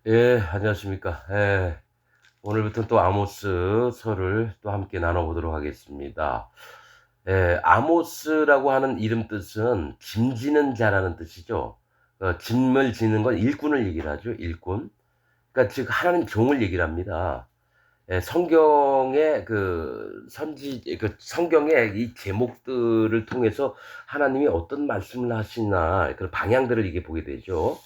예, 안녕하십니까. 예, 오늘부터 또 아모스서를 또 함께 나눠보도록 하겠습니다. 예, 아모스라고 하는 이름 뜻은 짐지는 자라는 뜻이죠. 짐을 지는 건 일꾼을 얘기를 하죠, 일꾼. 그러니까 즉 하나님 종을 얘기를 합니다. 예, 성경의 성경의 이 제목들을 통해서 하나님이 어떤 말씀을 하시나 그런 방향들을 이게 보게 되죠.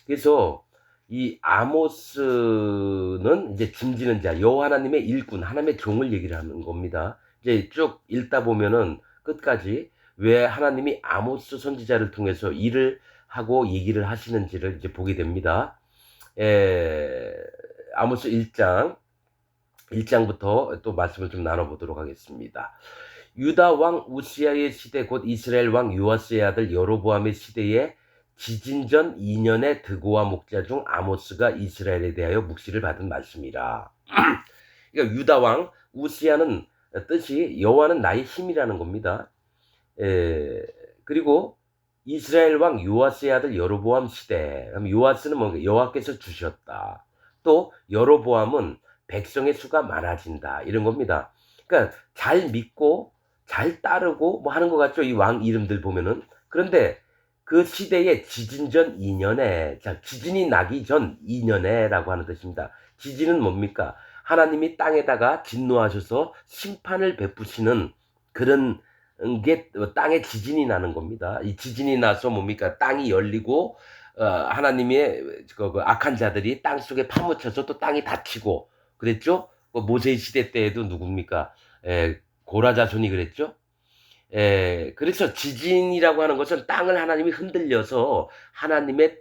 그래서 이 아모스는 이제 짐지는 자, 여호와 하나님의 일꾼, 하나님의 종을 얘기를 하는 겁니다. 이제 쭉 읽다 보면은 끝까지 왜 하나님이 아모스 선지자를 통해서 일을 하고 얘기를 하시는지를 이제 보게 됩니다. 에, 아모스 1장부터 또 말씀을 좀 나눠보도록 하겠습니다. 유다 왕 우시아의 시대 곧 이스라엘 왕 요아스의 아들 여로보암의 시대에 지진전 2년에 드고와 목자 중 아모스가 이스라엘에 대하여 묵시를 받은 말씀이라. 그러니까 유다 왕 우시아는 뜻이 여호와는 나의 힘이라는 겁니다. 그리고 이스라엘 왕 요아스의 아들 여로보암 시대. 그럼 요아스는 뭔가 여호와께서 주셨다. 또 여로보암은 백성의 수가 많아진다. 이런 겁니다. 그러니까 잘 믿고 잘 따르고 뭐 하는 것 같죠. 이 왕 이름들 보면은. 그런데 그 시대의 지진전 2년에, 자, 지진이 나기 전 2년에라고 하는 뜻입니다. 지진은 뭡니까? 하나님이 땅에다가 진노하셔서 심판을 베푸시는 그런 게 땅에 지진이 나는 겁니다. 이 지진이 나서 뭡니까? 땅이 열리고 하나님의 그 악한 자들이 땅 속에 파묻혀서 또 땅이 닫히고 그랬죠? 모세 시대 때에도 누굽니까? 고라 자손이 그랬죠? 그래서 지진이라고 하는 것은 땅을 하나님이 흔들려서 하나님의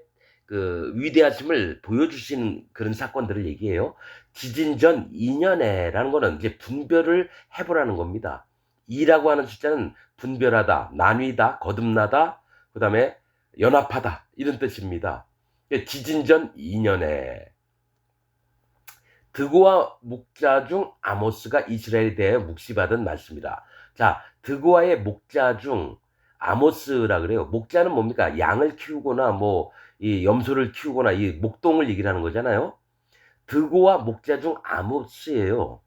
그 위대하심을 보여주시는 그런 사건들을 얘기해요. 지진 전 2년에라는 거는 이제 분별을 해보라는 겁니다. 2라고 하는 숫자는 분별하다, 나뉘다, 거듭나다, 그 다음에 연합하다 이런 뜻입니다. 지진 전 2년에 드고와 목자 중 아모스가 이스라엘에 대해 묵시받은 말씀이다. 자, 드고와의 목자 중 아모스라 그래요. 목자는 뭡니까? 양을 키우거나 뭐 이 염소를 키우거나 이 목동을 얘기를 하는 거잖아요. 드고와 목자 중 아모스예요.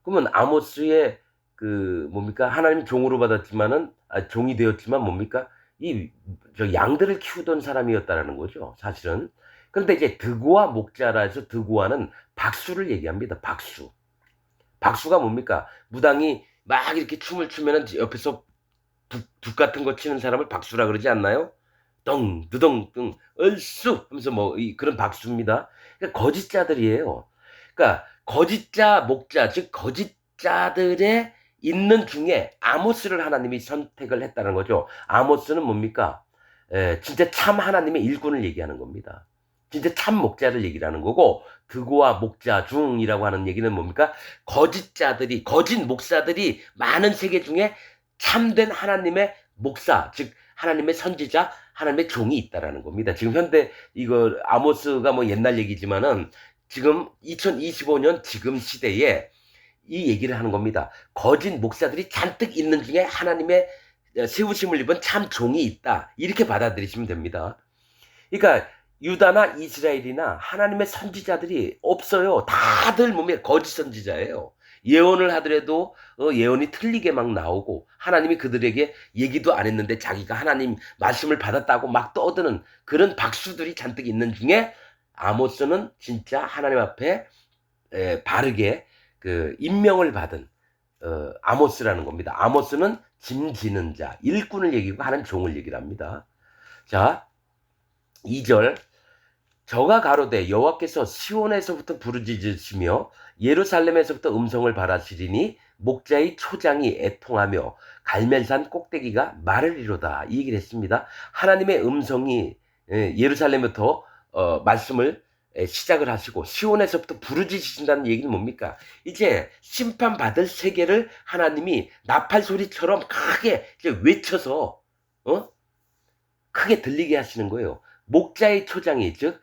그러면 아모스의 그 뭡니까? 하나님 종으로 받았지만은 종이 되었지만 뭡니까? 이 저 양들을 키우던 사람이었다라는 거죠. 사실은. 그런데 이제 드고와 목자라 해서 드고와는 박수를 얘기합니다. 박수. 박수가 뭡니까? 무당이 막 이렇게 춤을 추면은 옆에서 북 같은 거 치는 사람을 박수라 그러지 않나요? 덩, 두덩, 뚱, 얼쑤 하면서 뭐 그런 박수입니다. 그러니까 거짓자들이에요. 그러니까 거짓자, 목자, 즉 거짓자들의 있는 중에 아모스를 하나님이 선택을 했다는 거죠. 아모스는 뭡니까? 진짜 참 하나님의 일꾼을 얘기하는 겁니다. 진짜 참 목자를 얘기를 하는 거고 드고와 목자 중이라고 하는 얘기는 뭡니까? 거짓자들이 거짓 목사들이 많은 세계 중에 참된 하나님의 목사, 즉 하나님의 선지자, 하나님의 종이 있다라는 겁니다. 지금 현대 이거 아모스가 뭐 옛날 얘기지만은 지금 2025년 지금 시대에 이 얘기를 하는 겁니다. 거짓 목사들이 잔뜩 있는 중에 하나님의 세우심을 입은 참 종이 있다. 이렇게 받아들이시면 됩니다. 그러니까 유다나 이스라엘이나 하나님의 선지자들이 없어요. 다들 몸에 거짓 선지자예요. 예언을 하더라도 예언이 틀리게 막 나오고 하나님이 그들에게 얘기도 안 했는데 자기가 하나님 말씀을 받았다고 막 떠드는 그런 박수들이 잔뜩 있는 중에 아모스는 진짜 하나님 앞에 바르게 그 임명을 받은 아모스라는 겁니다. 아모스는 짐지는 자, 일꾼을 얘기고 하는 종을 얘기를 합니다. 자, 2절 저가 가로되 여호와께서 시온에서부터 부르짖으시며 예루살렘에서부터 음성을 발하시리니 목자의 초장이 애통하며 갈멜산 꼭대기가 말을 이루다 이 얘기를 했습니다. 하나님의 음성이 예루살렘부터 말씀을 시작을 하시고 시온에서부터 부르짖으신다는 얘기는 뭡니까? 이제 심판받을 세계를 하나님이 나팔 소리처럼 크게 이제 외쳐서 크게 들리게 하시는 거예요. 목자의 초장이 즉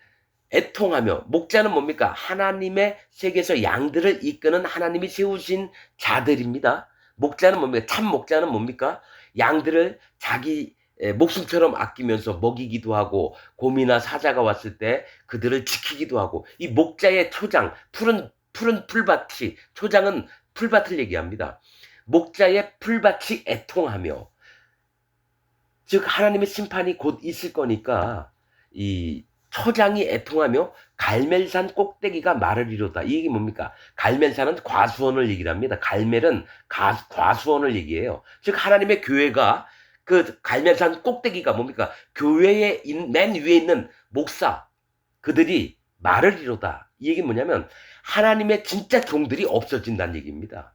애통하며 목자는 뭡니까? 하나님의 세계에서 양들을 이끄는 하나님이 세우신 자들입니다. 목자는 뭡니까? 참 목자는 뭡니까? 양들을 자기 목숨처럼 아끼면서 먹이기도 하고 곰이나 사자가 왔을 때 그들을 지키기도 하고 이 목자의 초장 푸른 풀밭이 초장은 풀밭을 얘기합니다. 목자의 풀밭이 애통하며 즉 하나님의 심판이 곧 있을 거니까 이 초장이 애통하며 갈멜산 꼭대기가 마르리로다. 이 얘기 뭡니까? 갈멜산은 과수원을 얘기를 합니다. 갈멜은 과수원을 얘기해요. 즉 하나님의 교회가 그 갈멜산 꼭대기가 뭡니까? 교회의 맨 위에 있는 목사 그들이 마르리로다. 이 얘기는 뭐냐면 하나님의 진짜 종들이 없어진다는 얘기입니다.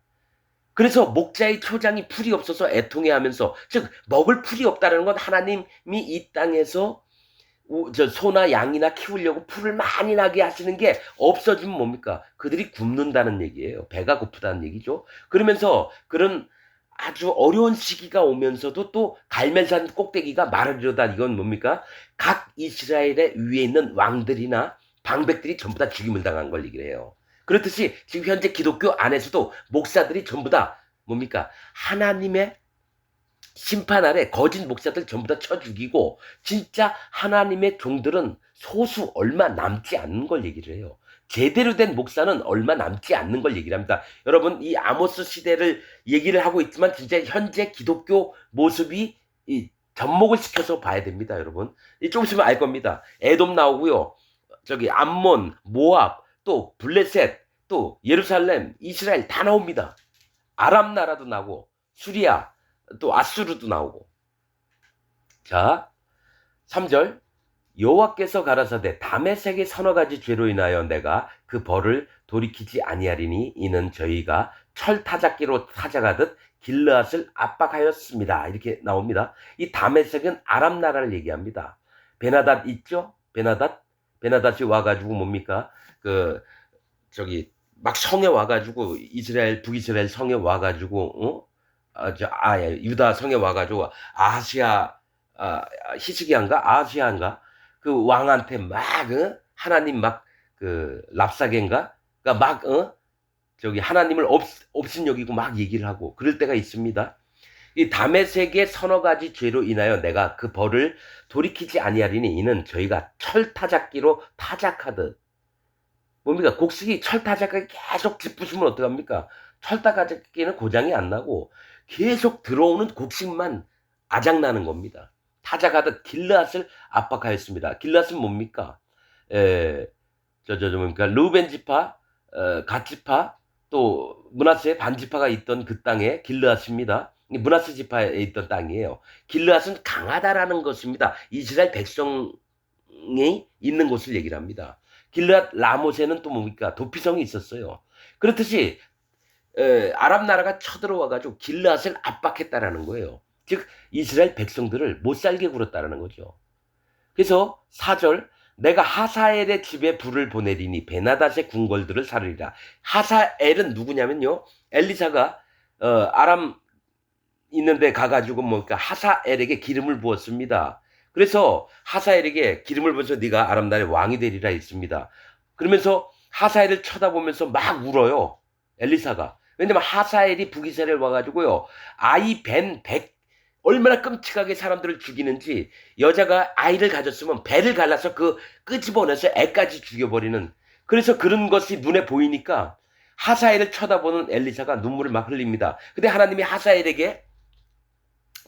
그래서 목자의 초장이 풀이 없어서 애통해하면서 즉 먹을 풀이 없다는 건 하나님이 이 땅에서 소나 양이나 키우려고 풀을 많이 나게 하시는 게 없어지면 뭡니까? 그들이 굶는다는 얘기예요. 배가 고프다는 얘기죠. 그러면서 그런 아주 어려운 시기가 오면서도 또 갈멜산 꼭대기가 마르려다 이건 뭡니까? 각 이스라엘의 위에 있는 왕들이나 방백들이 전부 다 죽임을 당한 걸 얘기를 해요. 그렇듯이 지금 현재 기독교 안에서도 목사들이 전부 다 뭡니까? 하나님의 심판 아래 거짓 목사들 전부 다 쳐 죽이고 진짜 하나님의 종들은 소수 얼마 남지 않는 걸 얘기를 해요. 제대로 된 목사는 얼마 남지 않는 걸 얘기를 합니다. 여러분 이 아모스 시대를 얘기를 하고 있지만 진짜 현재 기독교 모습이 접목을 시켜서 봐야 됩니다. 여러분 좀 있으면 알 겁니다. 에돔 나오고요. 저기 암몬, 모압, 또 블레셋, 또 예루살렘, 이스라엘 다 나옵니다. 아람 나라도 나오고 수리아 또 아수르도 나오고. 자 3절 여호와께서 가라사대 다메섹의 서너 가지 죄로 인하여 내가 그 벌을 돌이키지 아니하리니 이는 저희가 철 타작기로 타작하듯 길르앗을 압박하였습니다. 이렇게 나옵니다. 이 다메섹은 아람 나라를 얘기합니다. 베나닷 있죠? 베나닷이 와가지고 뭡니까? 막 성에 와가지고 북이스라엘 성에 와가지고 유다 성에 와가지고 히스기야인가 그 왕한테 막 하나님 랍사겐가 막 하나님을 업신여기고 막 얘기를 하고 그럴 때가 있습니다. 이 다메섹의 서너 가지 죄로 인하여 내가 그 벌을 돌이키지 아니하리니 이는 저희가 철 타작기로 타작하듯 뭡니까? 곡식이 철 타작기 계속 짚부수면 어떡합니까? 철 타작기는 고장이 안 나고 계속 들어오는 곡식만 아작나는 겁니다. 타작하듯 길르앗을 압박하였습니다. 길르앗은 뭡니까? 뭡니까? 루벤 지파, 갓 지파, 또 므낫세 반 지파가 있던 그 땅에 길르앗입니다. 므낫세 지파에 있던 땅이에요. 길르앗은 강하다라는 것입니다. 이스라엘 백성이 있는 곳을 얘기를 합니다. 길르앗 라모세는 또 뭡니까? 도피성이 있었어요. 그렇듯이 아랍 나라가 쳐들어와가지고 길르앗을 압박했다라는 거예요. 즉 이스라엘 백성들을 못 살게 굴었다라는 거죠. 그래서 4절 내가 하사엘의 집에 불을 보내리니 베나닷의 궁궐들을 사르리라. 하사엘은 누구냐면요. 엘리사가 아람 있는데 가가지고 뭡니까? 하사엘에게 기름을 부었습니다. 그래서 하사엘에게 기름을 부어서 네가 아람 나라의 왕이 되리라 했습니다. 그러면서 하사엘을 쳐다보면서 막 울어요. 엘리사가. 왜냐면 하사엘이 북이스라엘 와가지고요. 아이 벤 100 얼마나 끔찍하게 사람들을 죽이는지 여자가 아이를 가졌으면 배를 갈라서 그 끄집어내서 애까지 죽여버리는 그래서 그런 것이 눈에 보이니까 하사엘을 쳐다보는 엘리사가 눈물을 막 흘립니다. 근데 하나님이 하사엘에게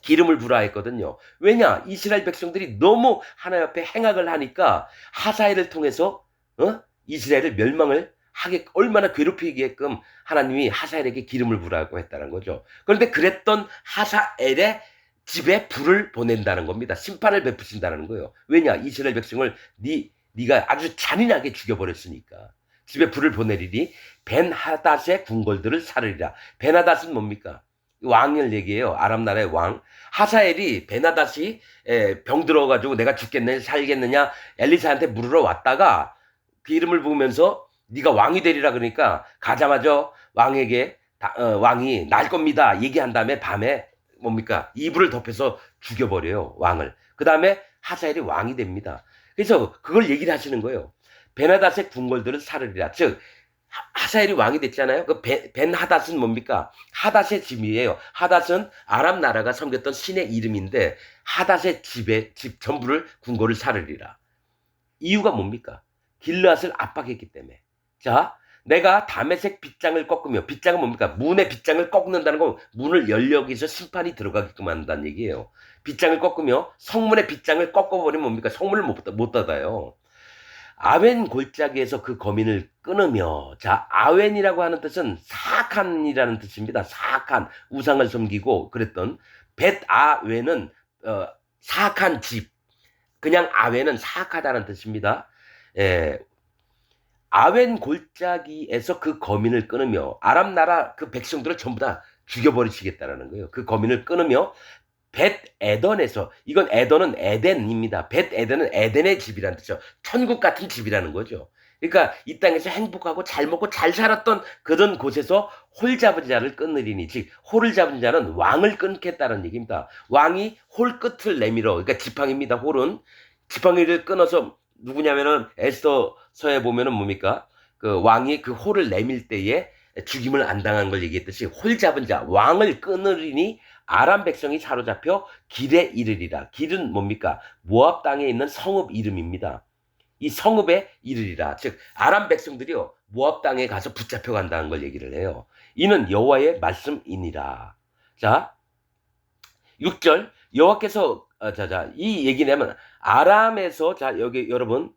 기름을 부라 했거든요. 왜냐? 이스라엘 백성들이 너무 하나님 앞에 행악을 하니까 하사엘을 통해서 이스라엘을 멸망을 하게 얼마나 괴롭히게끔 하나님이 하사엘에게 기름을 부라고 했다는 거죠. 그런데 그랬던 하사엘의 집에 불을 보낸다는 겁니다. 심판을 베푸신다는 거예요. 왜냐? 이스라엘 백성을 네가 아주 잔인하게 죽여버렸으니까. 집에 불을 보내리니 벤하닷의 궁궐들을 사르리라. 벤하닷은 뭡니까? 왕을 얘기해요. 아람 나라의 왕. 하사엘이 베나닷이 병 들어가지고 내가 죽겠느냐 살겠느냐 엘리사한테 물으러 왔다가 기름을 부으면서 네가 왕이 되리라 그러니까 가자마자 왕에게 왕이 날 겁니다 얘기한 다음에 밤에 뭡니까? 이불을 덮여서 죽여버려요. 왕을. 그 다음에 하사엘이 왕이 됩니다. 그래서 그걸 얘기를 하시는 거예요. 베나닷의 궁궐들을 사르리라. 즉 하사엘이 왕이 됐잖아요. 그 벤하닷은 뭡니까? 하닷의 집이에요. 하닷은 아람 나라가 섬겼던 신의 이름인데 하닷의 집 전부를 궁궐을 사르리라. 이유가 뭡니까? 길르앗을 압박했기 때문에. 자, 내가 다메섹 빗장을 꺾으며, 빗장은 뭡니까? 문의 빗장을 꺾는다는 건 문을 열려 여기서 심판이 들어가게끔 한다는 얘기예요. 빗장을 꺾으며 성문의 빗장을 꺾어버리면 뭡니까? 성문을 못 닫아요. 아웬 골짜기에서 그 거민을 끊으며, 자, 아웬이라고 하는 뜻은 사악한이라는 뜻입니다. 사악한, 우상을 섬기고 그랬던. 벳아웬은 사악한 집, 그냥 아웬은 사악하다는 뜻입니다. 예, 아웬 골짜기에서 그 거민을 끊으며, 아람 나라 그 백성들을 전부 다 죽여버리시겠다라는 거예요. 그 거민을 끊으며 벳 에던에서, 이건 에던은 에덴입니다. 벳 에덴은 에덴의 집이라는 뜻이죠. 천국 같은 집이라는 거죠. 그러니까 이 땅에서 행복하고 잘 먹고 잘 살았던 그런 곳에서 홀 잡은 자를 끊으리니, 즉 홀을 잡은 자는 왕을 끊겠다는 얘기입니다. 왕이 홀 끝을 내밀어, 그러니까 지팡이입니다. 홀은 지팡이를 끊어서, 누구냐면은 에스더서에 보면은 뭡니까? 그 왕이 그 홀을 내밀 때에 죽임을 안 당한 걸 얘기했듯이, 홀 잡은 자 왕을 끊으리니 아람 백성이 사로잡혀 길에 이르리라. 길은 뭡니까? 모압 땅에 있는 성읍 이름입니다. 이 성읍에 이르리라. 즉 아람 백성들이요 모압 땅에 가서 붙잡혀 간다는 걸 얘기를 해요. 이는 여호와의 말씀이니라. 자, 6절 여호와께서 이 얘기냐면 아람에서, 자, 여기 여러분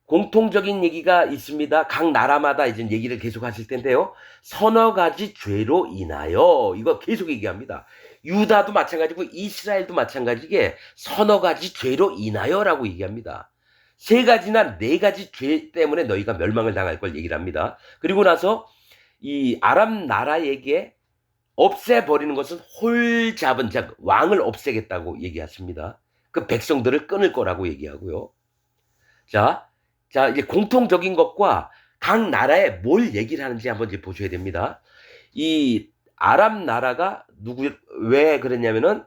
공통적인 얘기가 있습니다. 각 나라마다 이제 얘기를 계속 하실 텐데요. 서너 가지 죄로 인하여, 이거 계속 얘기합니다. 유다도 마찬가지고 이스라엘도 마찬가지게 서너 가지 죄로 인하여라고 얘기합니다. 세 가지나 네 가지 죄 때문에 너희가 멸망을 당할 걸 얘기를 합니다. 그리고 나서 이 아람 나라에게 없애버리는 것은 홀 잡은 자, 왕을 없애겠다고 얘기하십니다. 그 백성들을 끊을 거라고 얘기하고요. 자, 이제 공통적인 것과 각 나라에 뭘 얘기를 하는지 한번 이제 보셔야 됩니다. 이 아람 나라가 왜 그랬냐면은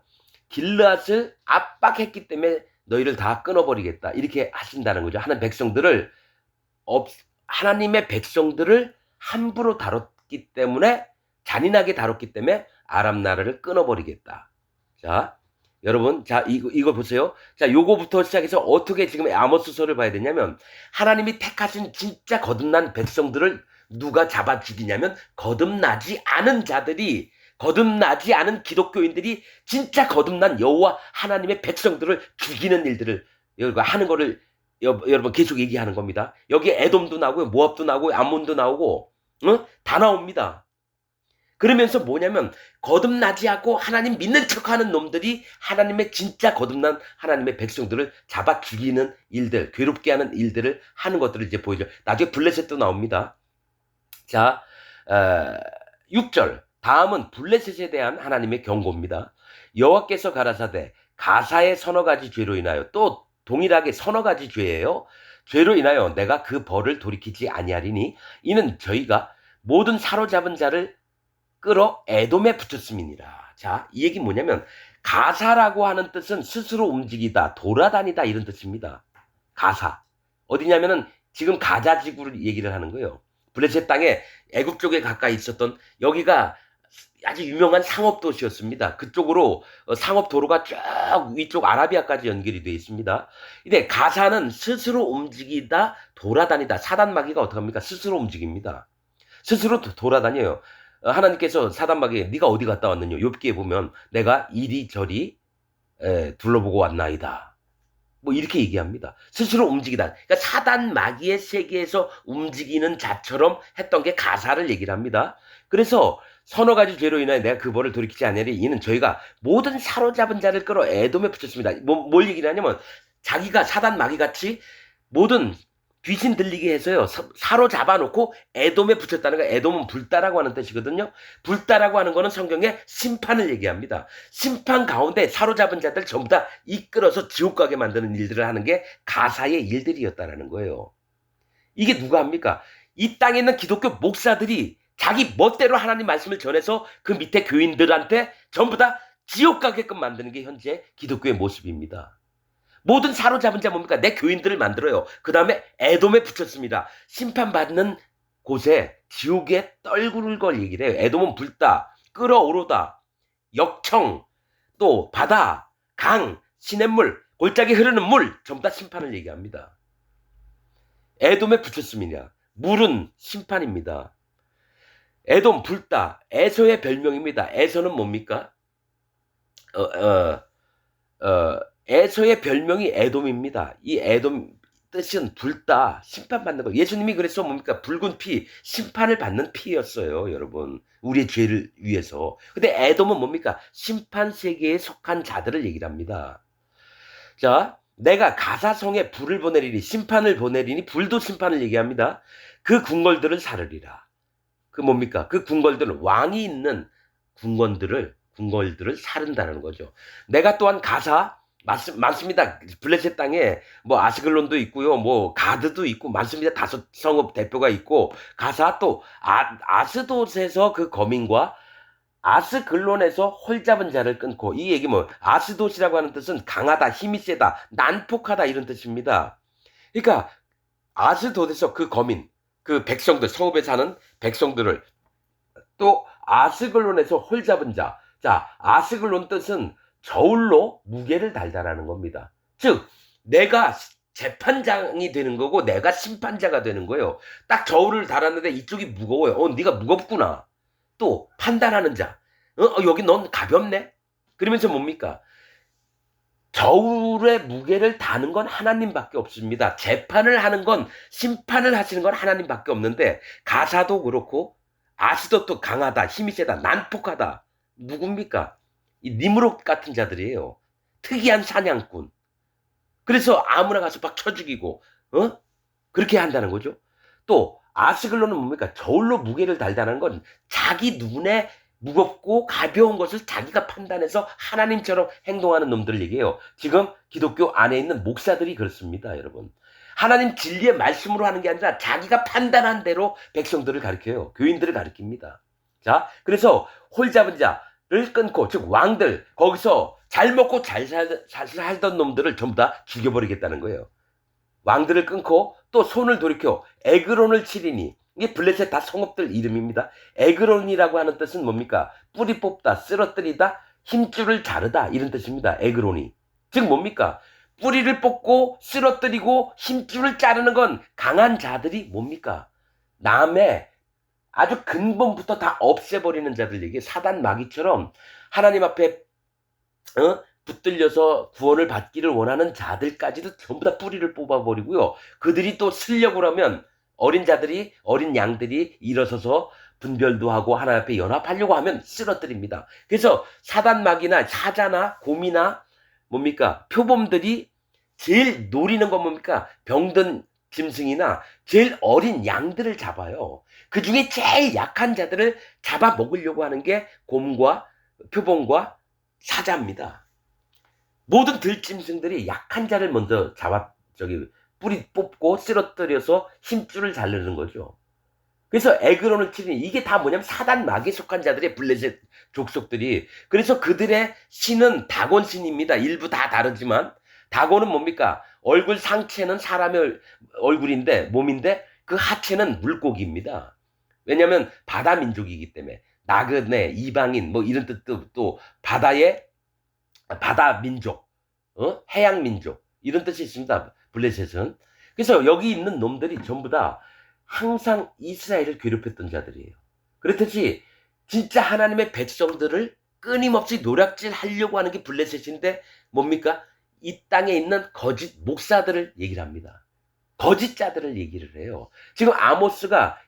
길르앗을 압박했기 때문에 너희를 다 끊어버리겠다, 이렇게 하신다는 거죠. 하나님의 백성들을 함부로 다뤘기 때문에, 잔인하게 다뤘기 때문에 아람 나라를 끊어버리겠다. 자, 여러분, 자, 이거 보세요. 자, 요거부터 시작해서 어떻게 지금 아모스서를 봐야 되냐면, 하나님이 택하신 진짜 거듭난 백성들을 누가 잡아 죽이냐면, 거듭나지 않은 자들이, 거듭나지 않은 기독교인들이 진짜 거듭난 여호와 하나님의 백성들을 죽이는 일들을 여러분 하는 거를 여러분 계속 얘기하는 겁니다. 여기에 에돔도 나오고 모압도 나오고 암몬도 나오고 다 나옵니다. 그러면서 뭐냐면, 거듭나지 않고 하나님 믿는 척하는 놈들이 하나님의 진짜 거듭난 하나님의 백성들을 잡아 죽이는 일들, 괴롭게 하는 일들을 하는 것들을 이제 보여줘요. 나중에 블레셋도 나옵니다. 자, 6절 다음은 블레셋에 대한 하나님의 경고입니다. 여호와께서 가라사대 가사의 서너 가지 죄로 인하여, 또 동일하게 서너 가지 죄예요. 죄로 인하여 내가 그 벌을 돌이키지 아니하리니 이는 저희가 모든 사로잡은 자를 끌어 에돔에 붙였음이니라. 자, 이 얘기 뭐냐면, 가사라고 하는 뜻은 스스로 움직이다, 돌아다니다, 이런 뜻입니다. 가사. 어디냐면은 지금 가자 지구를 얘기를 하는 거예요. 블레셋 땅에 애굽 쪽에 가까이 있었던, 여기가 아주 유명한 상업 도시였습니다. 그쪽으로 상업 도로가 쭉 위쪽 아라비아까지 연결이 되어 있습니다. 근데 가사는 스스로 움직이다, 돌아다니다. 사단 마귀가 어떻게 합니까? 스스로 움직입니다. 스스로 돌아다녀요. 하나님께서 사단 마귀에 네가 어디 갔다 왔느냐, 욥기에 보면 내가 이리저리 둘러보고 왔나이다, 뭐 이렇게 얘기합니다. 스스로 움직이다. 그러니까 사단 마귀의 세계에서 움직이는 자처럼 했던 게 가사를 얘기를 합니다. 그래서 서너 가지 죄로 인하여 내가 그 벌을 돌이키지 아니하리 이는 저희가 모든 사로잡은 자를 끌어 에돔에 붙였습니다. 뭘 얘기를 하냐면, 자기가 사단 마귀같이 모든 귀신 들리게 해서요, 사로잡아 놓고 에돔에 붙였다는 거예요. 에돔은 불다라고 하는 뜻이거든요. 불다라고 하는 거는 성경에 심판을 얘기합니다. 심판 가운데 사로잡은 자들 전부 다 이끌어서 지옥 가게 만드는 일들을 하는 게 가사의 일들이었다라는 거예요. 이게 누가 합니까? 이 땅에 있는 기독교 목사들이 자기 멋대로 하나님 말씀을 전해서 그 밑에 교인들한테 전부 다 지옥 가게끔 만드는 게 현재 기독교의 모습입니다. 모든 사로잡은 자 뭡니까? 내 교인들을 만들어요. 그 다음에 에돔에 붙였습니다. 심판받는 곳에, 지옥에 떨구를 걸 얘기를 해요. 에돔은 불다, 끓어오르다, 역청, 또 바다, 강, 시냇물, 골짜기 흐르는 물 전부 다 심판을 얘기합니다. 에돔에 붙였습니다. 물은 심판입니다. 에돔 불다. 에서의 별명입니다. 에서는 뭡니까? 에서의 별명이 에돔입니다. 이 에돔 뜻은 불다, 심판받는 거. 예수님이 그래서 뭡니까? 붉은 피, 심판을 받는 피였어요, 여러분. 우리의 죄를 위해서. 근데 에돔은 뭡니까? 심판 세계에 속한 자들을 얘기를 합니다. 자, 내가 가사성에 불을 보내리니, 심판을 보내리니, 불도 심판을 얘기합니다. 그 궁궐들을 사르리라. 그 뭡니까? 그 궁궐들은 왕이 있는 궁궐들을 사른다는 거죠. 내가 또한 가사 많습니다. 블레셋 땅에 뭐 아스글론도 있고요, 뭐 가드도 있고 많습니다. 5성읍 대표가 있고 가사 또 아스돗에서 그 거민과 아스글론에서 홀잡은 자를 끊고 이 얘기 뭐 아스돗이라고 하는 뜻은 강하다, 힘이 세다, 난폭하다 이런 뜻입니다. 그러니까 아스돗에서 그 거민, 그 백성들 성읍에 사는 백성들을 또 아스글론에서 홀잡은 자. 자, 아스글론 뜻은 저울로 무게를 달다라는 겁니다. 즉 내가 재판장이 되는 거고 내가 심판자가 되는 거예요. 딱 저울을 달았는데 이쪽이 무거워요. 네가 무겁구나. 또 판단하는 자. 여기 넌 가볍네. 그러면서 뭡니까? 저울의 무게를 다는 건 하나님밖에 없습니다. 재판을 하는 건, 심판을 하시는 건 하나님밖에 없는데 가사도 그렇고 아스돗도 강하다, 힘이 세다, 난폭하다. 누굽니까? 이 니므롯 같은 자들이에요. 특이한 사냥꾼. 그래서 아무나 가서 막 쳐 죽이고 그렇게 한다는 거죠. 또 아스글론은 뭡니까? 저울로 무게를 달다는 건 자기 눈에 무겁고 가벼운 것을 자기가 판단해서 하나님처럼 행동하는 놈들 얘기해요. 지금 기독교 안에 있는 목사들이 그렇습니다, 여러분. 하나님 진리의 말씀으로 하는 게 아니라 자기가 판단한 대로 백성들을 가르쳐요. 교인들을 가르칩니다. 자, 그래서 홀잡은 자를 끊고, 즉 왕들, 거기서 잘 먹고 잘 살던 놈들을 전부 다 죽여버리겠다는 거예요. 왕들을 끊고 또 손을 돌이켜 에그론을 치리니, 이게 블레셋 다 성읍들 이름입니다. 에그론이라고 하는 뜻은 뭡니까? 뿌리 뽑다, 쓰러뜨리다, 힘줄을 자르다 이런 뜻입니다. 에그론이. 즉 뭡니까? 뿌리를 뽑고 쓰러뜨리고 힘줄을 자르는 건 강한 자들이 뭡니까? 남의 아주 근본부터 다 없애버리는 자들 얘기. 사단 마귀처럼 하나님 앞에 붙들려서 구원을 받기를 원하는 자들까지도 전부 다 뿌리를 뽑아버리고요. 그들이 또 쓰려고 하면 어린 양들이 일어서서 분별도 하고 하나님 앞에 연합하려고 하면 쓰러뜨립니다. 그래서 사단 마귀나 사자나 곰이나 뭡니까? 표범들이 제일 노리는 건 뭡니까? 병든 짐승이나 제일 어린 양들을 잡아요. 그 중에 제일 약한 자들을 잡아 먹으려고 하는 게 곰과 표범과 사자입니다. 모든 들짐승들이 약한 자를 먼저 뿌리 뽑고 쓰러뜨려서 힘줄을 자르는 거죠. 그래서 에그론을 치니 이게 다 뭐냐면 사단 마귀에 속한 자들의 블레셋 족속들이. 그래서 그들의 신은 다곤 신입니다. 일부 다 다르지만 다곤은 뭡니까? 얼굴 상체는 사람의 얼굴인데 몸인데 그 하체는 물고기입니다. 왜냐하면 바다 민족이기 때문에 나그네, 이방인 뭐 이런 뜻도 또 바다 민족, 해양 민족 이런 뜻이 있습니다. 블레셋은. 그래서 여기 있는 놈들이 전부 다 항상 이스라엘을 괴롭혔던 자들이에요. 그렇듯이 진짜 하나님의 백성들을 끊임없이 노략질 하려고 하는 게 블레셋인데 뭡니까? 이 땅에 있는 거짓 목사들을 얘기를 합니다. 거짓자들을 얘기를 해요. 지금 아모스가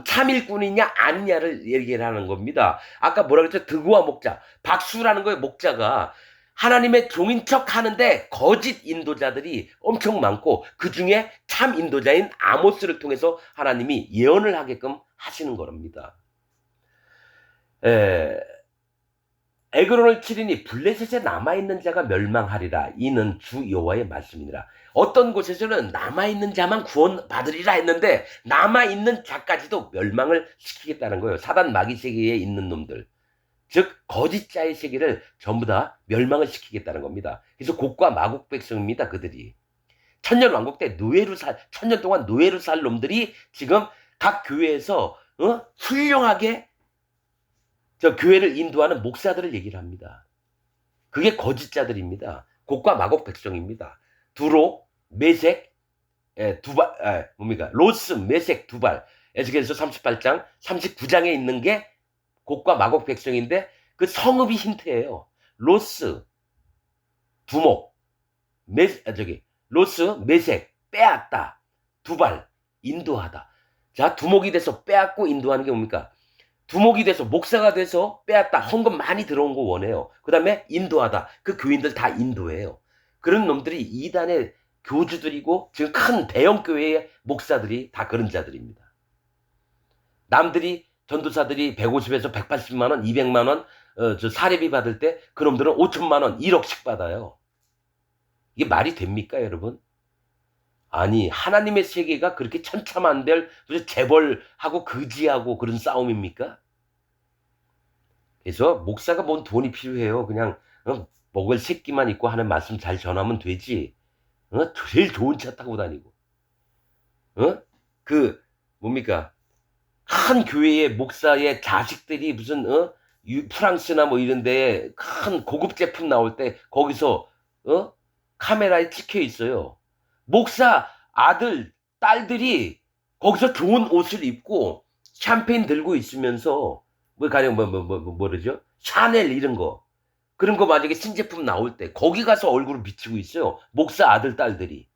참 일꾼이냐 아니냐를 얘기를 하는 겁니다. 아까 뭐라 그랬죠? 드고와 목자. 박수라는 거예요. 목자가 하나님의 종인 척 하는데 거짓 인도자들이 엄청 많고 그 중에 참 인도자인 아모스를 통해서 하나님이 예언을 하게끔 하시는 겁니다. 에그론을 치리니 블레셋에 남아있는 자가 멸망하리라. 이는 주 여호와의 말씀이니라. 어떤 곳에서는 남아있는 자만 구원받으리라 했는데 남아있는 자까지도 멸망을 시키겠다는 거예요. 사단 마귀 세계에 있는 놈들. 즉 거짓자의 세계를 전부 다 멸망을 시키겠다는 겁니다. 그래서 곡과 마곡 백성입니다. 그들이. 천년 왕국 때 천년 동안 노예로 살 놈들이 지금 각 교회에서 훌륭하게 저 교회를 인도하는 목사들을 얘기를 합니다. 그게 거짓자들입니다. 곡과 마곡 백성입니다. 두로, 메색, 두발, 뭡니까? 로스, 메색, 두발. 에스겔서 38장, 39장에 있는 게 곡과 마곡 백성인데 그 성읍이 힌트예요. 로스, 두목, 로스, 메색, 빼앗다. 두발, 인도하다. 자, 두목이 돼서 빼앗고 인도하는 게 뭡니까? 두목이 돼서 목사가 돼서 빼앗다. 헌금 많이 들어온 거 원해요. 그 다음에 인도하다. 그 교인들 다 인도해요. 그런 놈들이 이단의 교주들이고 지금 큰 대형 교회의 목사들이 다 그런 자들입니다. 남들이 전도사들이 150에서 180만 원, 200만 원 저 사례비 받을 때 그놈들은 5천만 원, 1억씩 받아요. 이게 말이 됩니까, 여러분? 아니, 하나님의 세계가 그렇게 천차만별 재벌하고 거지하고 그런 싸움입니까? 그래서 목사가 뭔 돈이 필요해요. 그냥 먹을 새끼만 있고 하는 말씀 잘 전하면 되지. 제일 좋은 차 타고 다니고. 그 뭡니까? 큰 교회의 목사의 자식들이 무슨 프랑스나 뭐 이런 데에 큰 고급 제품 나올 때 거기서 카메라에 찍혀 있어요. 목사 아들, 딸들이 거기서 좋은 옷을 입고 샴페인 들고 있으면서 뭐 가령 뭐르죠? 샤넬 이런 거. 그런 거 만약에 신제품 나올 때 거기 가서 얼굴을 비치고 있어요. 목사 아들, 딸들이.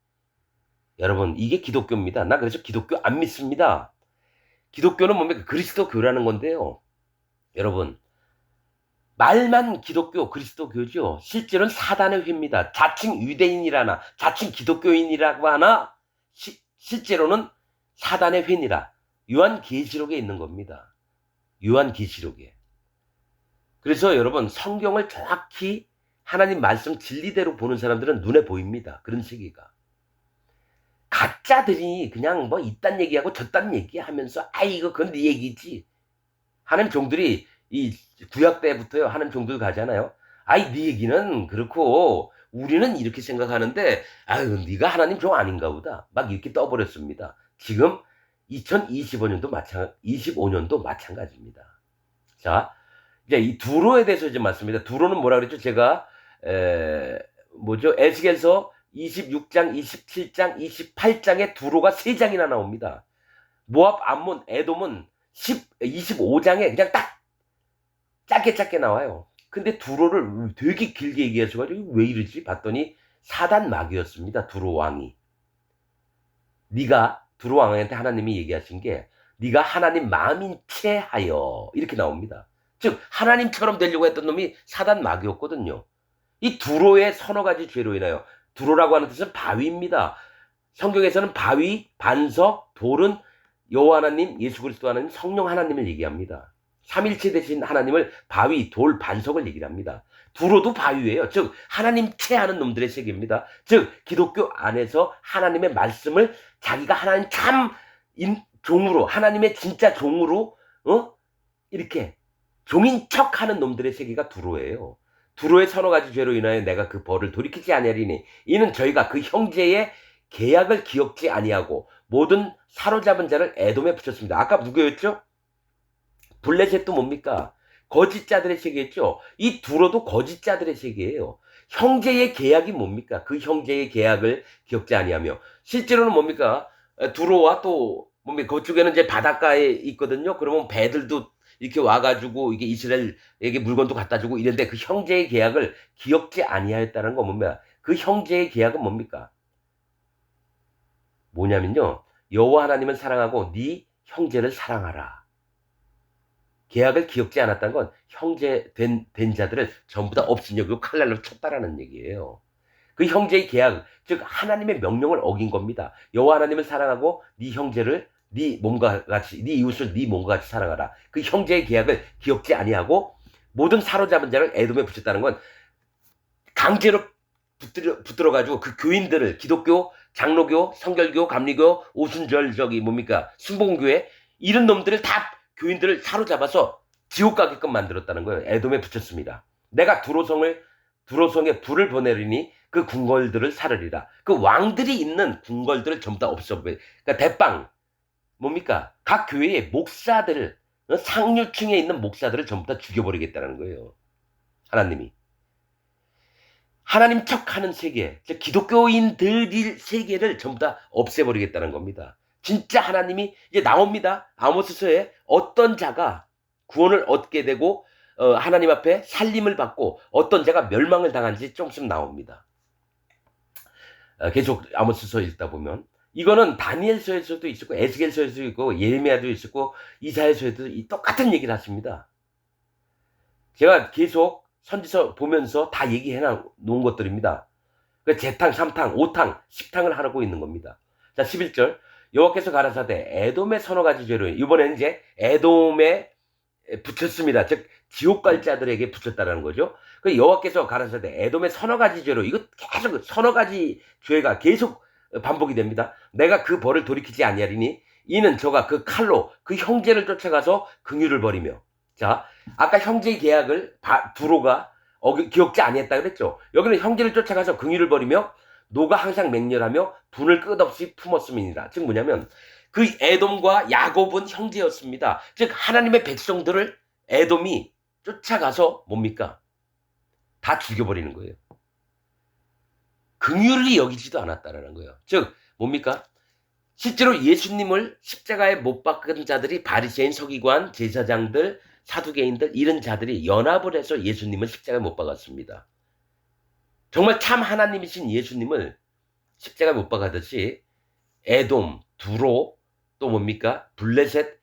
여러분, 이게 기독교입니다. 나 그래서 기독교 안 믿습니다. 기독교는 뭡니까? 그리스도교라는 건데요. 여러분, 말만 기독교, 그리스도교죠. 실제로는 사단의 회입니다. 자칭 유대인이라나 자칭 기독교인이라고 하나 실제로는 사단의 회니라. 요한계시록에 있는 겁니다. 요한계시록에. 그래서 여러분, 성경을 정확히 하나님 말씀 진리대로 보는 사람들은 눈에 보입니다. 그런 세계가. 가짜들이 그냥 뭐 이딴 얘기하고 저딴 얘기하면서 이거 그건 네 얘기지. 하나님 종들이 이 구약 때부터요. 하나님 종들 가잖아요. 네 얘기는 그렇고 우리는 이렇게 생각하는데 네가 하나님 종 아닌가 보다. 막 이렇게 떠버렸습니다. 지금 2025년도 25년도 마찬가지입니다. 자, 이제 이 두로에 대해서 이제 말씀입니다. 두로는 뭐라 그랬죠? 제가 에스겔서 26장, 27장, 28장에 두로가 3장이나 나옵니다. 모압, 암몬, 에돔은 25장에 그냥 딱 짧게 나와요. 근데 두로를 되게 길게 얘기하셔가지고 왜 이러지? 봤더니 사단 마귀였습니다. 두로 왕이. 두로 왕한테 하나님이 얘기하신 게 네가 하나님 마음인 채 하여 이렇게 나옵니다. 즉 하나님처럼 되려고 했던 놈이 사단 마귀였거든요. 이 두로의 서너 가지 죄로 인하여, 두로라고 하는 뜻은 바위입니다. 성경에서는 바위, 반석, 돌은 여호와 하나님, 예수 그리스도 하나님, 성령 하나님을 얘기합니다. 삼일체 되신 하나님을 바위, 돌, 반석을 얘기를 합니다. 두로도 바위예요. 즉 하나님 체하는 놈들의 세계입니다. 즉 기독교 안에서 하나님의 말씀을 자기가 하나님 참 종으로, 하나님의 진짜 종으로 이렇게 종인 척하는 놈들의 세계가 두로예요. 두로의 서너 가지 죄로 인하여 내가 그 벌을 돌이키지 아니하리니 이는 저희가 그 형제의 계약을 기억지 아니하고 모든 사로잡은 자를 에돔에 붙였습니다. 아까 누구였죠? 블레셋도 뭡니까? 거짓자들의 세계였죠. 이 두로도 거짓자들의 세계예요. 형제의 계약이 뭡니까? 그 형제의 계약을 기억지 아니하며 실제로는 뭡니까? 두로와 또 뭡니까? 그쪽에는 이제 바닷가에 있거든요. 그러면 배들도 이렇게 와가지고 이게 이스라엘에게 물건도 갖다 주고 이런데 그 형제의 계약을 기억지 아니하였다는 건 뭡니까? 그 형제의 계약은 뭡니까? 뭐냐면요. 여호와 하나님을 사랑하고 네 형제를 사랑하라. 계약을 기억지 않았다는 건 형제 된 자들을 전부 다 없으려고 칼날로 쳤다라는 얘기예요. 그 형제의 계약, 즉 하나님의 명령을 어긴 겁니다. 여호와 하나님을 사랑하고 네 형제를 네 몸과 같이, 네 이웃을 네 몸과 같이 사랑하라. 그 형제의 계약을 기억지 아니하고 모든 사로잡은 자를 에돔에 붙였다는 건 강제로 붙들어가지고 그 교인들을, 기독교, 장로교, 성결교, 감리교, 오순절 순복음교회 이런 놈들을 다 교인들을 사로잡아서 지옥 가게끔 만들었다는 거예요. 에돔에 붙였습니다. 내가 두로성에 불을 보내리니 그 궁궐들을 사르리라. 그 왕들이 있는 궁궐들을 전부 다 없애버려. 그러니까 대빵 뭡니까? 각 교회의 목사들을, 상류층에 있는 목사들을 전부 다 죽여버리겠다는 거예요. 하나님이. 하나님 척하는 세계, 즉 기독교인들의 세계를 전부 다 없애버리겠다는 겁니다. 진짜 하나님이 이제 나옵니다. 아모스서에 어떤 자가 구원을 얻게 되고 하나님 앞에 살림을 받고 어떤 자가 멸망을 당한지 조금씩 나옵니다. 계속 아모스서 읽다 보면 이거는 다니엘서에서도 있었고 에스겔서에서도 있고 예레미야도 있었고 이사야서에도 똑같은 얘기를 하십니다. 제가 계속 선지서 보면서 다 얘기해 놓은 것들입니다. 재탕, 3탕, 5탕, 10탕을 하고 있는 겁니다. 자, 11절. 여호와께서 가라사대 에돔의 서너 가지 죄로, 이번에는 이제 에돔에 붙였습니다. 즉 지옥 갈 자들에게 붙였다라는 거죠. 그 여호와께서 가라사대 에돔의 서너 가지 죄로, 이거 계속 서너 가지 죄가 계속 반복이 됩니다. 내가 그 벌을 돌이키지 아니하리니 이는 저가 그 칼로 그 형제를 쫓아가서 긍휼을 벌이며. 자, 아까 형제의 계약을 두로가 기억지 아니했다 그랬죠. 여기는 형제를 쫓아가서 긍휼을 벌이며 노가 항상 맹렬하며 분을 끝없이 품었음이니라. 즉 뭐냐면 그 에돔과 야곱은 형제였습니다. 즉 하나님의 백성들을 에돔이 쫓아가서 뭡니까? 다 죽여버리는 거예요. 긍휼히 여기지도 않았다라는 거예요. 즉 뭡니까? 실제로 예수님을 십자가에 못 박은 자들이 바리새인, 서기관, 제사장들, 사두개인들 이런 자들이 연합을 해서 예수님을 십자가에 못 박았습니다. 정말 참 하나님이신 예수님을 십자가에 못 박았듯이 에돔, 두로, 또 뭡니까? 블레셋,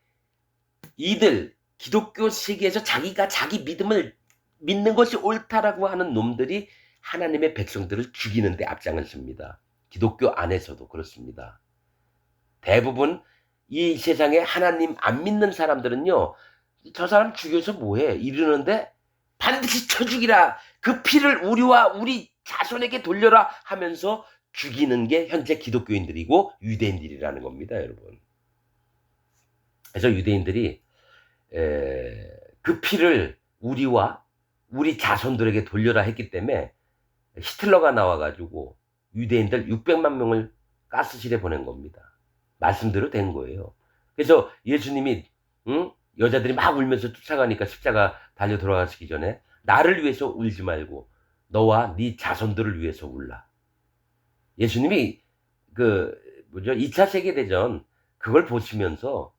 이들 기독교 세계에서 자기가 자기 믿음을 믿는 것이 옳다라고 하는 놈들이 하나님의 백성들을 죽이는 데 앞장을 섭니다. 기독교 안에서도 그렇습니다. 대부분 이 세상에 하나님 안 믿는 사람들은요, 저 사람 죽여서 뭐해? 이러는데 반드시 쳐 죽이라. 그 피를 우리와 우리 자손에게 돌려라 하면서 죽이는 게 현재 기독교인들이고 유대인들이라는 겁니다, 여러분. 그래서 유대인들이 그 피를 우리와 우리 자손들에게 돌려라 했기 때문에 히틀러가 나와가지고 유대인들 600만 명을 가스실에 보낸 겁니다. 말씀대로 된 거예요. 그래서 예수님이 여자들이 막 울면서 쫓아가니까 십자가 달려 돌아가시기 전에 나를 위해서 울지 말고 너와 네 자손들을 위해서 울라. 예수님이 2차 세계대전 그걸 보시면서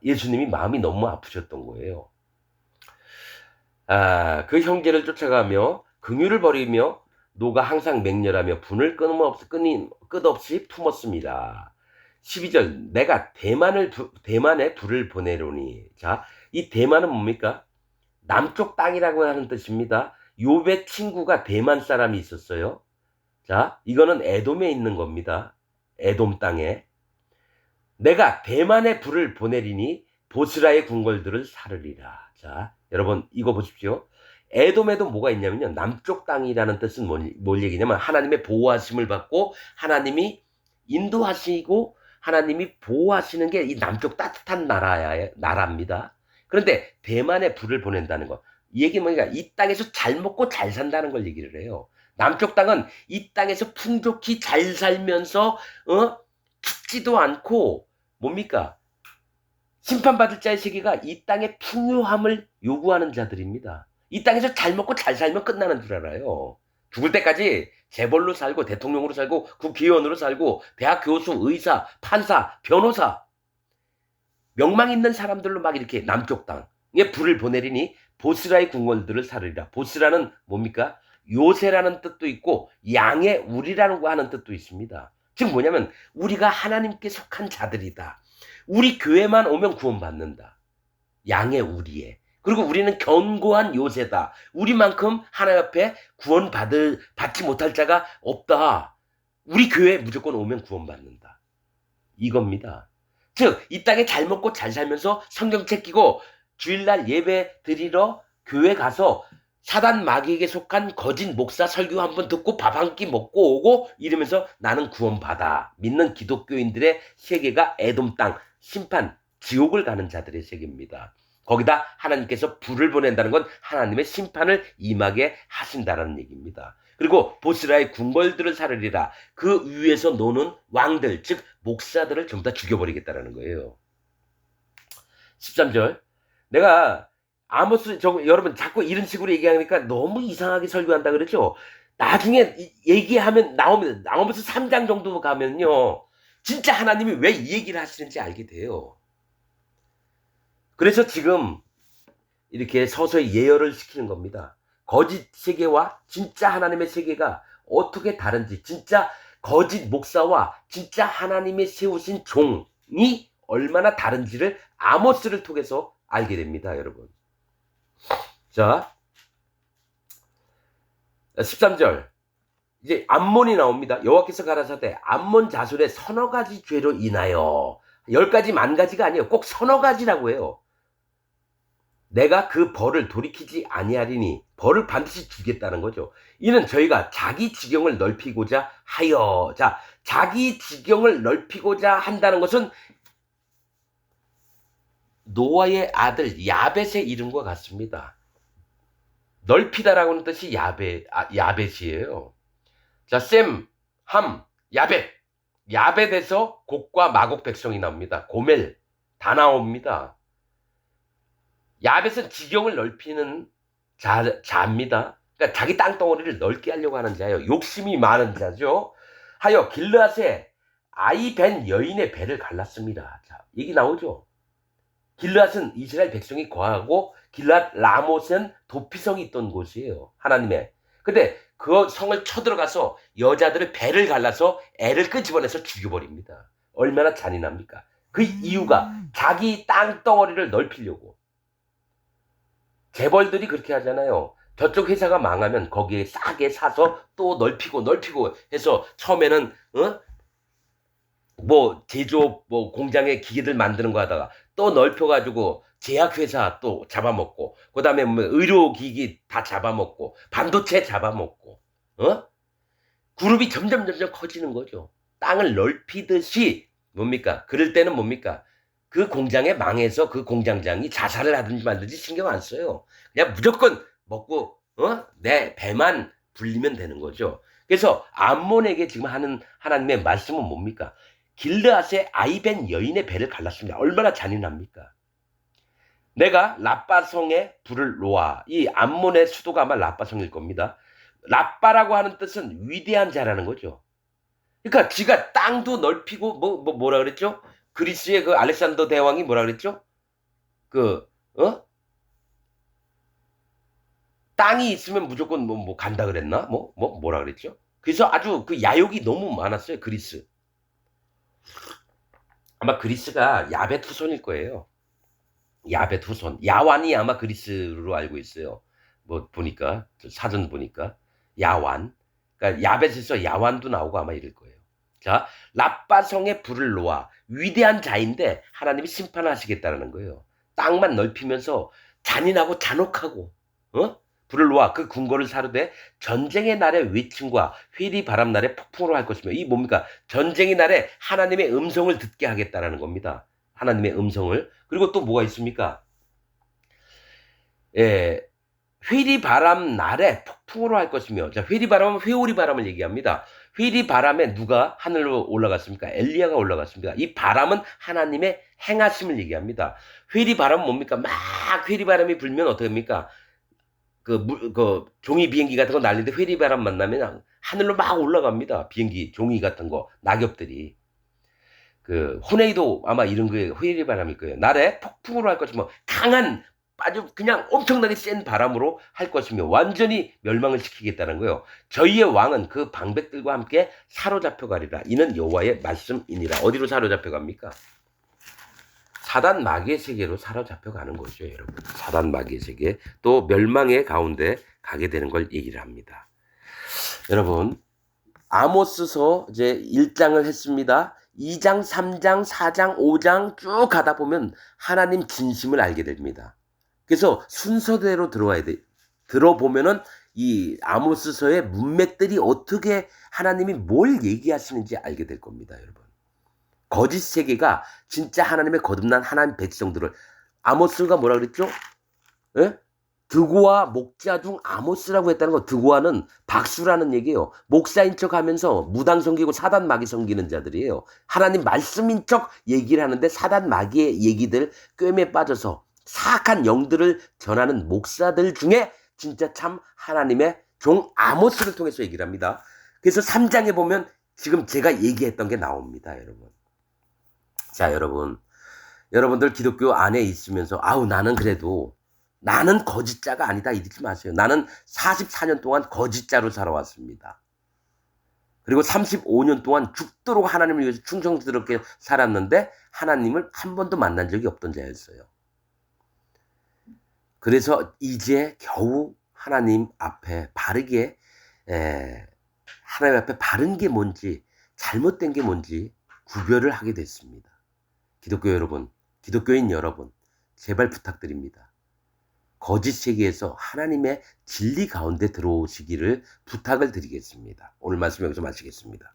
예수님이 마음이 너무 아프셨던 거예요. 그 형제를 쫓아가며 긍휼을 벌이며 노가 항상 맹렬하며 분을 끝없이 품었습니다. 12절. 내가 대만에 불을 보내려니. 자, 이 대만은 뭡니까? 남쪽 땅이라고 하는 뜻입니다. 욥의 친구가 대만 사람이 있었어요. 자, 이거는 에돔에 있는 겁니다. 에돔 땅에. 내가 대만에 불을 보내리니 보스라의 궁궐들을 사르리라. 자, 여러분 이거 보십시오. 에돔에도 뭐가 있냐면요. 남쪽 땅이라는 뜻은 뭘 얘기냐면 하나님의 보호하심을 받고 하나님이 인도하시고 하나님이 보호하시는 게 이 남쪽 따뜻한 나라입니다. 그런데 대만에 불을 보낸다는 거. 이 얘기는 뭐니까 이 땅에서 잘 먹고 잘 산다는 걸 얘기를 해요. 남쪽 땅은 이 땅에서 풍족히 잘 살면서 죽지도 않고 뭡니까? 심판받을 자의 세계가 이 땅의 풍요함을 요구하는 자들입니다. 이 땅에서 잘 먹고 잘 살면 끝나는 줄 알아요. 죽을 때까지 재벌로 살고 대통령으로 살고 국회의원으로 살고 대학 교수, 의사, 판사, 변호사 명망 있는 사람들로 막 이렇게 남쪽 땅에 불을 보내리니 보스라의 궁궐들을 사르리라. 보스라는 뭡니까? 요새라는 뜻도 있고 양의 우리라는 거 하는 뜻도 있습니다. 즉 뭐냐면 우리가 하나님께 속한 자들이다. 우리 교회만 오면 구원받는다. 양의 우리에. 그리고 우리는 견고한 요새다. 우리만큼 하나님 앞에 받지 못할 자가 없다. 우리 교회에 무조건 오면 구원받는다. 이겁니다. 즉, 이 땅에 잘 먹고 잘 살면서 성경책 끼고 주일날 예배 드리러 교회 가서 사단 마귀에게 속한 거짓 목사 설교 한번 듣고 밥 한 끼 먹고 오고 이러면서 나는 구원받아. 믿는 기독교인들의 세계가 에돔 땅, 심판, 지옥을 가는 자들의 세계입니다. 거기다 하나님께서 불을 보낸다는 건 하나님의 심판을 임하게 하신다는 얘기입니다. 그리고 보스라의 궁궐들을 사르리라. 그 위에서 노는 왕들, 즉 목사들을 전부 다 죽여버리겠다는 거예요. 13절. 내가 아모스 여러분 자꾸 이런 식으로 얘기하니까 너무 이상하게 설교한다 그랬죠. 나중에 얘기하면 나오면서 3장 정도 가면요. 진짜 하나님이 왜 이 얘기를 하시는지 알게 돼요. 그래서 지금 이렇게 서서히 예열을 시키는 겁니다. 거짓 세계와 진짜 하나님의 세계가 어떻게 다른지, 진짜 거짓 목사와 진짜 하나님이 세우신 종이 얼마나 다른지를 아모스를 통해서 알게 됩니다, 여러분. 자, 13절. 이제 암몬이 나옵니다. 여호와께서 가라사대 암몬 자손의 서너 가지 죄로 인하여 10가지 만 가지가 아니에요. 꼭 서너 가지라고 해요. 내가 그 벌을 돌이키지 아니하리니 벌을 반드시 주겠다는 거죠. 이는 저희가 자기 지경을 넓히고자 하여. 자, 자기 지경을 넓히고자 한다는 것은 노아의 아들 야벳의 이름과 같습니다. 넓히다라고 하는 뜻이 야벳이에요. 자, 셈, 함, 야벳. 야벳에서 곡과 마곡 백성이 나옵니다. 고멜 다 나옵니다. 야벳은 지경을 넓히는 자입니다. 그러니까 자기 땅덩어리를 넓게 하려고 하는 자예요. 욕심이 많은 자죠. 하여 길르앗에 아이 벤 여인의 배를 갈랐습니다. 자, 얘기 나오죠. 길르앗은 이스라엘 백성이 거하고 길르앗 라못은 도피성이 있던 곳이에요. 하나님의. 근데 그 성을 쳐들어가서 여자들의 배를 갈라서 애를 끄집어내서 죽여버립니다. 얼마나 잔인합니까? 그 이유가 자기 땅덩어리를 넓히려고. 재벌들이 그렇게 하잖아요. 저쪽 회사가 망하면 거기에 싸게 사서 또 넓히고 해서 처음에는 뭐 제조업 뭐 공장에 기계들 만드는 거 하다가 또 넓혀가지고 제약회사 또 잡아먹고 그다음에 뭐 의료기기 다 잡아먹고 반도체 잡아먹고 그룹이 점점 커지는 거죠. 땅을 넓히듯이 뭡니까? 그럴 때는 뭡니까? 그 공장에 망해서 그 공장장이 자살을 하든지 말든지 신경 안 써요. 그냥 무조건 먹고 내 배만 불리면 되는 거죠. 그래서 암몬에게 지금 하는 하나님의 말씀은 뭡니까? 길르앗의 아이벤 여인의 배를 갈랐습니다. 얼마나 잔인합니까? 내가 라빠성에 불을 놓아. 이 암몬의 수도가 아마 라빠성일 겁니다. 라빠라고 하는 뜻은 위대한 자라는 거죠. 그러니까 지가 땅도 넓히고 뭐라 그랬죠? 그리스의 그 알렉산더 대왕이 뭐라 그랬죠? 땅이 있으면 무조건 뭐 간다 그랬나? 뭐라 그랬죠? 그래서 아주 그 야욕이 너무 많았어요, 그리스. 아마 그리스가 야벳 후손일 거예요. 야벳 후손. 야완이 아마 그리스로 알고 있어요. 뭐 보니까 사전 보니까 야완. 그러니까 야벳에서 야완도 나오고 아마 이럴 거예요. 자, 라빠성에 불을 놓아. 위대한 자인데 하나님이 심판하시겠다는 거예요. 땅만 넓히면서 잔인하고 잔혹하고 불을 놓아 그 궁궐을 사르되 전쟁의 날에 외침과 회리 바람 날에 폭풍으로 할 것이며. 이 뭡니까? 전쟁의 날에 하나님의 음성을 듣게 하겠다라는 겁니다. 하나님의 음성을. 그리고 또 뭐가 있습니까? 회리 바람 날에 폭풍으로 할 것이며. 자, 회리 바람은 회오리 바람을 얘기합니다. 회리 바람에 누가 하늘로 올라갔습니까? 엘리야가 올라갔습니다. 이 바람은 하나님의 행하심을 얘기합니다. 회리 바람은 뭡니까? 막 회리 바람이 불면 어떻게 합니까? 그 종이 비행기 같은 거 날리는데 회리 바람 만나면 하늘로 막 올라갑니다. 비행기, 종이 같은 거, 낙엽들이. 그 호네이도 아마 이런 거에 회리 바람일 거예요. 날에 폭풍으로 할 것이며 강한 아주 그냥 엄청나게 센 바람으로 할 것이며 완전히 멸망을 시키겠다는 거예요. 저희의 왕은 그 방백들과 함께 사로잡혀 가리라. 이는 여호와의 말씀이니라. 어디로 사로잡혀 갑니까? 사단 마귀의 세계로 사로잡혀 가는 거죠, 여러분. 사단 마귀의 세계. 또 멸망의 가운데 가게 되는 걸 얘기를 합니다. 여러분, 아모스서 이제 1장을 했습니다. 2장, 3장, 4장, 5장 쭉 가다 보면 하나님 진심을 알게 됩니다. 그래서 순서대로 들어와야 돼. 들어보면은 이 아모스서의 문맥들이 어떻게 하나님이 뭘 얘기하시는지 알게 될 겁니다, 여러분. 거짓 세계가 진짜 하나님의 거듭난 하나님 백성들을. 아모스가 뭐라 그랬죠? 예? 드고아 목자 중 아모스라고 했다는 거. 드고아는 박수라는 얘기예요. 목사인 척 하면서 무당 섬기고 사단 마귀 섬기는 자들이에요. 하나님 말씀인 척 얘기를 하는데 사단 마귀의 얘기들 꿰매 빠져서 사악한 영들을 전하는 목사들 중에 진짜 참 하나님의 종 아모스를 통해서 얘기를 합니다. 그래서 3장에 보면 지금 제가 얘기했던 게 나옵니다, 여러분. 자, 여러분들 기독교 안에 있으면서 아우 나는 그래도 나는 거짓자가 아니다 이러지 마세요. 나는 44년 동안 거짓자로 살아왔습니다. 그리고 35년 동안 죽도록 하나님을 위해서 충성스럽게 살았는데 하나님을 한 번도 만난 적이 없던 자였어요. 그래서 이제 겨우 하나님 앞에 바르게 하나님 앞에 바른 게 뭔지 잘못된 게 뭔지 구별을 하게 됐습니다. 기독교 여러분, 기독교인 여러분, 제발 부탁드립니다. 거짓 세계에서 하나님의 진리 가운데 들어오시기를 부탁을 드리겠습니다. 오늘 말씀 여기서 마치겠습니다.